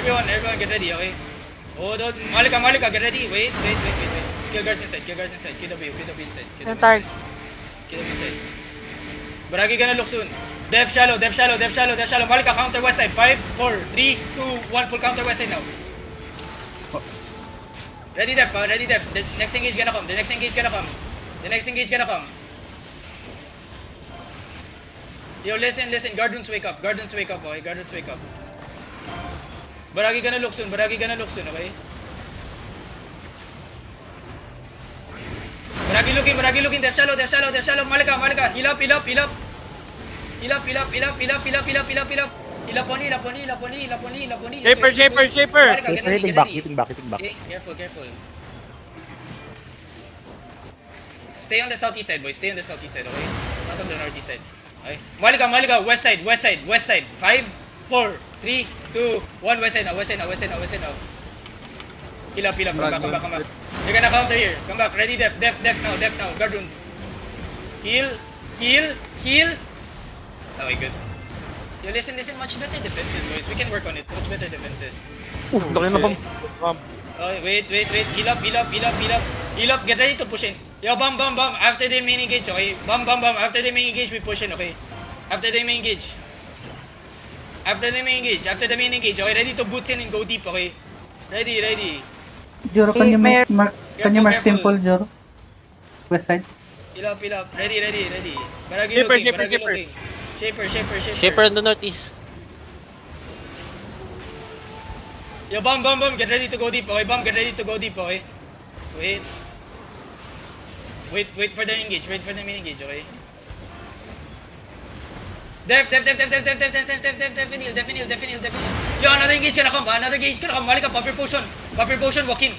everyone get ready, okay? Oh, don't, Malika, get ready. Wait. Kill guards inside, kill inside. KW inside. KW inside. Baragi gonna look soon. Def shallow. Malika, counter west side. 5, 4, 3, 2, 1. Full counter west side now. Ready Def. The next engage gonna come. Yo, listen. Guardians wake up. Okay? Guardians wake up. Baragi gonna look soon. Okay? Baragi looking. Def shallow. Malika. Heal up. Hilaponi. Shaper. Malika, get ready. Hitting back. Okay, careful. Stay on the southeast side, boys. Okay? Not on the northeast side. Okay? Malika, west side. 5, 4, 3, 2, 1. West side now. Heal up. Come back. You're gonna counter here. Come back. Ready, Def now. Guardun. Heal. Okay, good. Yo, listen. Much better defenses, boys. We can work on it. Much better defenses. Laki na bang. Okay, wait. Heal up. Get ready to push in. Yo, bam. After the main engage, okay? Bam. After the main engage, we push in, okay? After the main engage, okay? Ready to boots in and go deep, okay? Ready. Joro, can you mark Careful. simple, Joro? West side. Heal up. Ready. Baragi Shaper. looking. Shaper on the northeast. Yo, bam. Get ready to go deep, okay? Wait for the engage. Okay? Def heal. Yo, another engage gonna come. Malika, pop your potion. Walk in.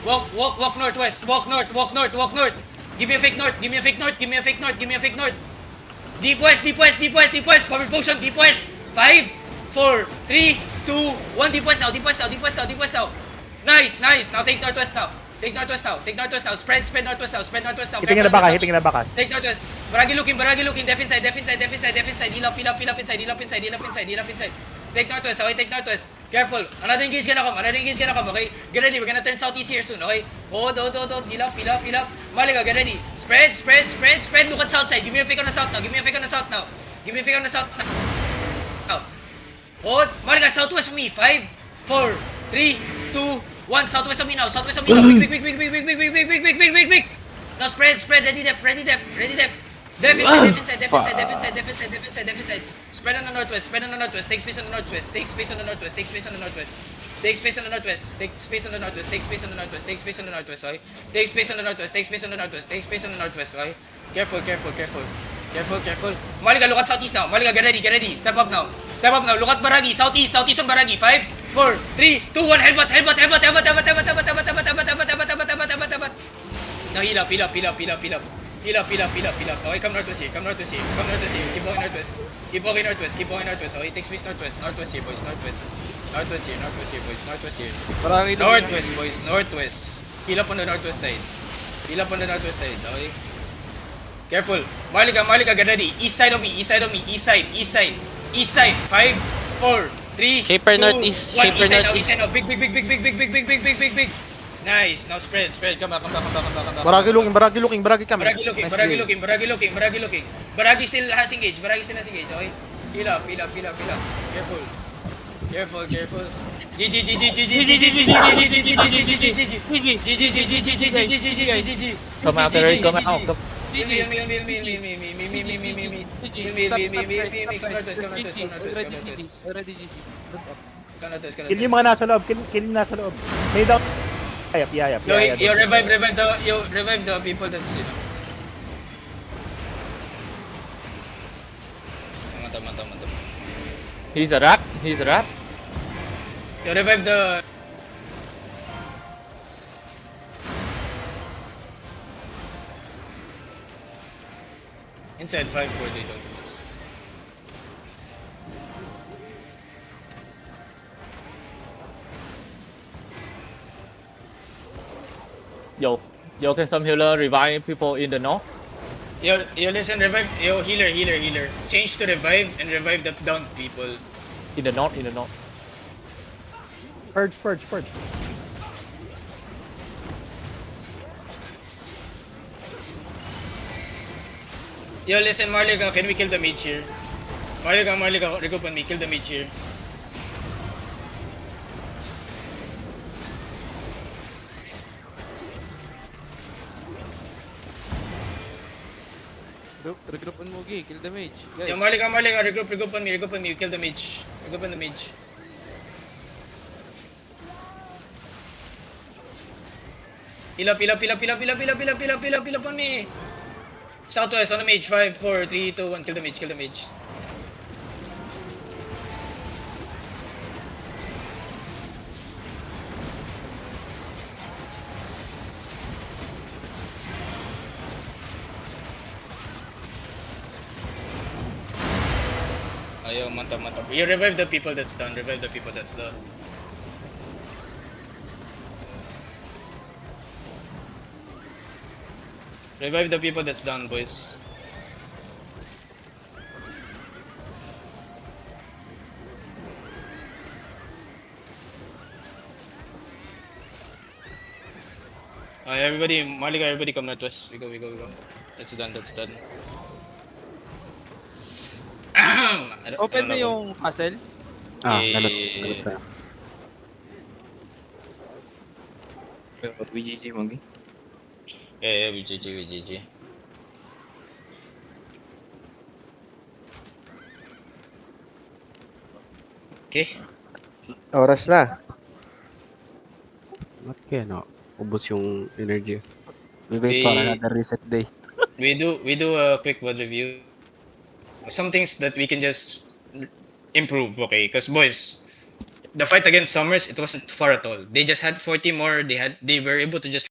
Walk northwest. Walk north. Give me a fake north. Deep west. Pop your potion. Deep west. 5, 4, 3, 2, 1. Deep west now. Nice. Now take northwest now. Spread northwest now. Hitting na baka. Take northwest. Baragi looking. Def inside. Heal up inside. Take northwest. Careful. Another engage gonna come. Okay? Get ready. We're gonna turn southeast here soon. Okay? Don't. Heal up. Malika, get ready. Spread. Look at south side. Give me a fake on the south now. Oh, Malika, southwest of me. 5, 4, 3, 2, 1. Southwest of me now. Quick. Now spread. Ready, Def. Def inside. Spread on the northwest. Take space on the northwest. Okay? Careful. Malika, look at southeast now. Malika, get ready. Step up now. Look at Baragi. Southeast on Baragi. 5, 4, 3, 2, 1. Headbutt. Now heal up. Okay, come northwest here. Keep walking northwest. Okay, take space northwest here, boys. Northwest here. Northwest. Heal up on the northwest side. Okay. Careful. Malika, get ready. East side of me. East side. 5, 4, 3, Shaper 2, northeast. 1. Shaper East northeast. side now. Big. Nice. Now spread. Come back. Baragi looking. Baragi kami. Baragi looking. Baragi still has engage. Okay? Heal up. Careful. GG. Come out. Me. Kill yung mga nasa loob. Lay down. Yayap. You revive the people that's, Tama. He's a rat. You revive the... Inside 5, 4, they don't. Yo, can some healer revive people in the north? Yo, listen, revive. Yo, healer. Change to revive and revive the downed people. In the north. Purge. Yo, listen, Marliga, can we kill the mage here? Marliga, regroup on me, kill the mage here. Regroup on Mugi, kill the mage. Yo, Guys, Marliga, regroup on me, kill the mage. Regroup on the mage. Heal up on me! Southwest on the mage, 5, 4, 3, 2, 1, kill the mage. Ayaw, mantap. You revive the people that's down, Revive the people that's down, boys. Everybody come northwest. We go. That's done. open na yung castle. Eh, VGG Mogi. yeah, we GG. Okay. Oras na. Ba't kaya na? Ubos yung energy. We wait for another reset day. We do a quick VOD review. Some things that we can just improve, okay? Because boys, the fight against Summers, it wasn't far at all. They just had 40 more. They were able to just